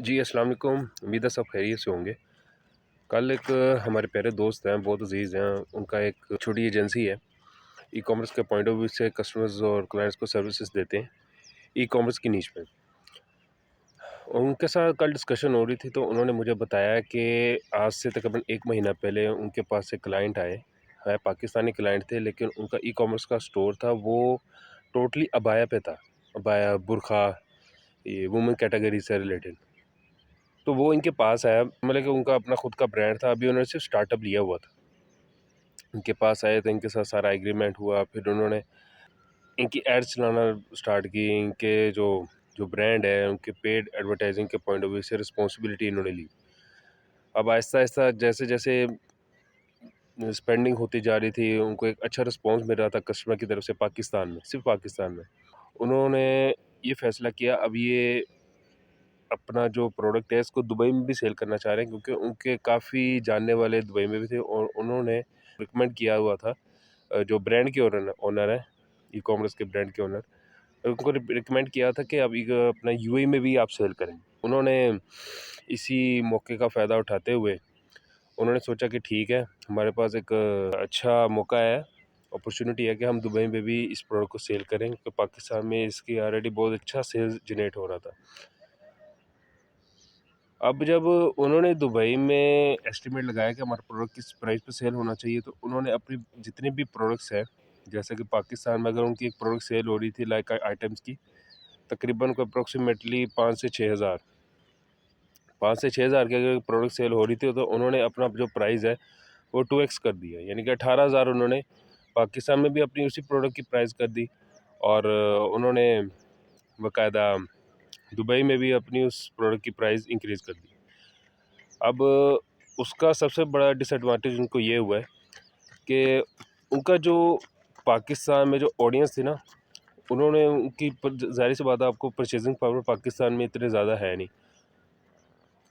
जी, अस्सलाम वालेकुम। उम्मीद है सब खैरियत से होंगे। कल एक हमारे प्यारे दोस्त हैं, बहुत अज़ीज़ हैं, उनका एक छोटी एजेंसी है। ई-कॉमर्स के पॉइंट ऑफ व्यू से कस्टमर्स और क्लाइंट्स को सर्विसेज देते हैं, ई-कॉमर्स की नीश में। और उनके साथ कल डिस्कशन हो रही थी, तो उन्होंने मुझे बताया कि आज से तकरीबन 1 महीना पहले उनके पास एक क्लाइंट आए है, पाकिस्तानी क्लाइंट थे, लेकिन उनका ई-कॉमर्स का स्टोर था, वो टोटली अबाया पे था। अबाया, बुर्का, ये वुमेन कैटेगरी से रिलेटेड। तो वो इनके पास आया, मतलब कि उनका अपना खुद का ब्रांड था, अभी उन्होंने सिर्फ स्टार्टअप लिया हुआ था। इनके पास आए तो इनके साथ सारा एग्रीमेंट हुआ, फिर उन्होंने इनकी एड्स चलाना स्टार्ट की। इनके जो जो ब्रांड है, उनके पेड एडवर्टाइजिंग के पॉइंट ऑफ व्यू से रिस्पॉन्सिबिलिटी इन्होंने ली। अब आहिस्ता आहिस्ता जैसे जैसे स्पेंडिंग होती जा रही थी, उनको एक अच्छा रिस्पॉन्स मिल रहा था कस्टमर की तरफ से पाकिस्तान में, सिर्फ पाकिस्तान में। उन्होंने ये फैसला किया, अब ये अपना जो प्रोडक्ट है इसको दुबई में भी सेल करना चाह रहे हैं, क्योंकि उनके काफ़ी जानने वाले दुबई में भी थे, और उन्होंने रिकमेंड किया हुआ था जो ब्रांड के ओनर है, ई कॉमर्स के ब्रांड के ओनर, उनको रिकमेंड किया था कि अब अपना यूएई में भी आप सेल करें। उन्होंने इसी मौके का फ़ायदा उठाते हुए उन्होंने सोचा कि ठीक है, हमारे पास एक अच्छा मौका है, अपॉर्चुनिटी है कि हम दुबई में भी इस प्रोडक्ट को सेल करें, क्योंकि पाकिस्तान में इसकी ऑलरेडी बहुत अच्छा सेल्स जनरेट हो रहा था। अब जब उन्होंने दुबई में एस्टिमेट लगाया कि हमारा प्रोडक्ट किस प्राइस पे सेल होना चाहिए, तो उन्होंने अपनी जितने भी प्रोडक्ट्स हैं, जैसे कि पाकिस्तान में अगर उनकी एक प्रोडक्ट सेल हो रही थी लाइक आइटम्स की, तकरीबन को अप्रोक्सीमेटली 5 से 6 हज़ार की अगर प्रोडक्ट सेल हो रही थी, तो उन्होंने अपना जो प्राइस है वो 2x कर दिया, यानी कि 18,000 उन्होंने पाकिस्तान में भी अपनी उसी प्रोडक्ट की प्राइस कर दी, और उन्होंने बाकायदा दुबई में भी अपनी उस प्रोडक्ट की प्राइस इंक्रीज़ कर दी। अब उसका सबसे बड़ा डिसएडवांटेज उनको ये हुआ है कि उनका जो पाकिस्तान में जो ऑडियंस थी ना, उन्होंने उनकी ज़ाहिर सी बात है, आपको परचेजिंग पावर पाकिस्तान में इतने ज़्यादा है नहीं,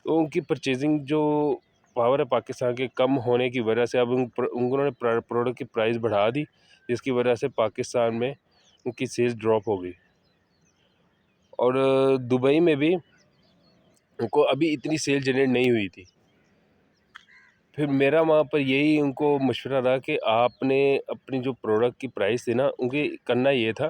तो उनकी परचेजिंग जो पावर है पाकिस्तान के कम होने की वजह से अब उन्होंने प्रोडक्ट की प्राइस बढ़ा दी, जिसकी वजह से पाकिस्तान में उनकी सेल्स ड्रॉप हो गई। और दुबई में भी उनको अभी इतनी सेल जनरेट नहीं हुई थी। फिर मेरा वहाँ पर यही उनको मशवरा रहा कि आपने अपनी जो प्रोडक्ट की प्राइस थी ना, उनके करना ये था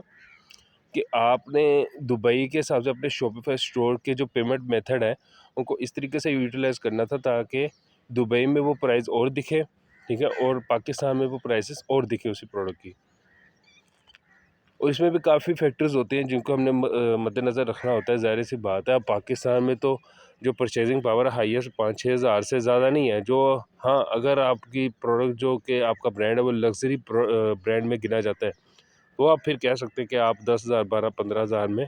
कि आपने दुबई के हिसाब से अपने शॉपिफाई स्टोर के जो पेमेंट मेथड है, उनको इस तरीके से यूटिलाइज़ करना था ताकि दुबई में वो प्राइस और दिखे, ठीक है, और पाकिस्तान में वो प्राइसेस और दिखे उसी प्रोडक्ट की। और इसमें भी काफ़ी फैक्टर्स होते हैं जिनको हमने मद्देनज़र रखना होता है। ज़ाहिर सी बात है, अब पाकिस्तान में तो जो परचेजिंग पावर है हाईएस्ट 5-6 हज़ार से ज़्यादा नहीं है, जो हाँ, अगर आपकी प्रोडक्ट जो कि आपका ब्रांड है वो लग्जरी ब्रांड में गिना जाता है, तो आप फिर कह सकते हैं कि आप 10,000, 12-15 हज़ार में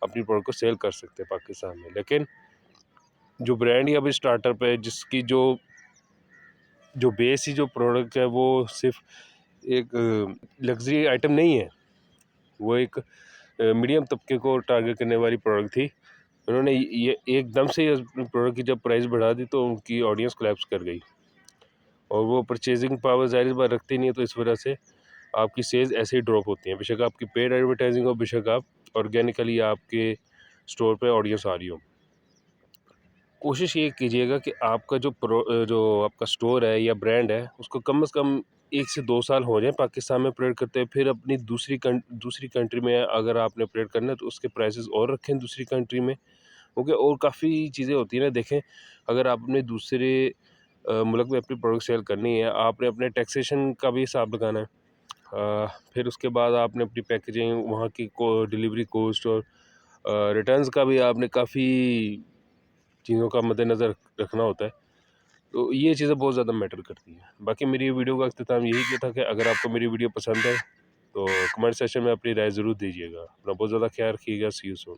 अपनी प्रोडक्ट को सेल कर सकते हैं पाकिस्तान में। लेकिन जो ब्रांड ही अभी स्टार्टअप है, जिसकी जो जो बेस ही जो प्रोडक्ट है वो सिर्फ एक लग्जरी आइटम नहीं है, वो एक मीडियम तबके को टारगेट करने वाली प्रोडक्ट थी। उन्होंने ये एकदम से प्रोडक्ट की जब प्राइस बढ़ा दी, तो उनकी ऑडियंस कोलैप्स कर गई, और वो परचेजिंग पावर ज़ाहिर सी बात रखती नहीं है, तो इस वजह से आपकी सेल्स ऐसे ही ड्रॉप होती हैं, बेशक आपकी पेड एडवर्टाइजिंग हो, बेशक आप ऑर्गेनिकली आपके स्टोर पे ऑडियंस आ रही हो। कोशिश ये कीजिएगा कि आपका जो आपका स्टोर है या ब्रांड है, उसको कम से कम 1 से 2 साल हो जाएँ पाकिस्तान में ऑपरेट करते हैं। फिर अपनी दूसरी कंट्री में अगर आपने ऑपरेट करना है, तो उसके प्राइसेस और रखें दूसरी कंट्री में, क्योंकि और काफ़ी चीज़ें होती हैं ना। देखें, अगर आपने दूसरे मुल्क में अपनी प्रोडक्ट सेल करनी है, आपने अपने टैक्सेशन का भी हिसाब लगाना है। फिर उसके बाद आपने अपनी पैकेजिंग, वहाँ की डिलीवरी कॉस्ट और रिटर्न्स का भी आपने काफ़ी चीज़ों का मद्देनज़र रखना होता है। तो ये चीज़ें बहुत ज़्यादा मैटर करती हैं। बाकी मेरी वीडियो का अख्तिताम यही किया था कि अगर आपको मेरी वीडियो पसंद है, तो कमेंट सेक्शन में अपनी राय ज़रूर दीजिएगा। अपना बहुत ज़्यादा ख्याल रखिएगा। सी यू सून।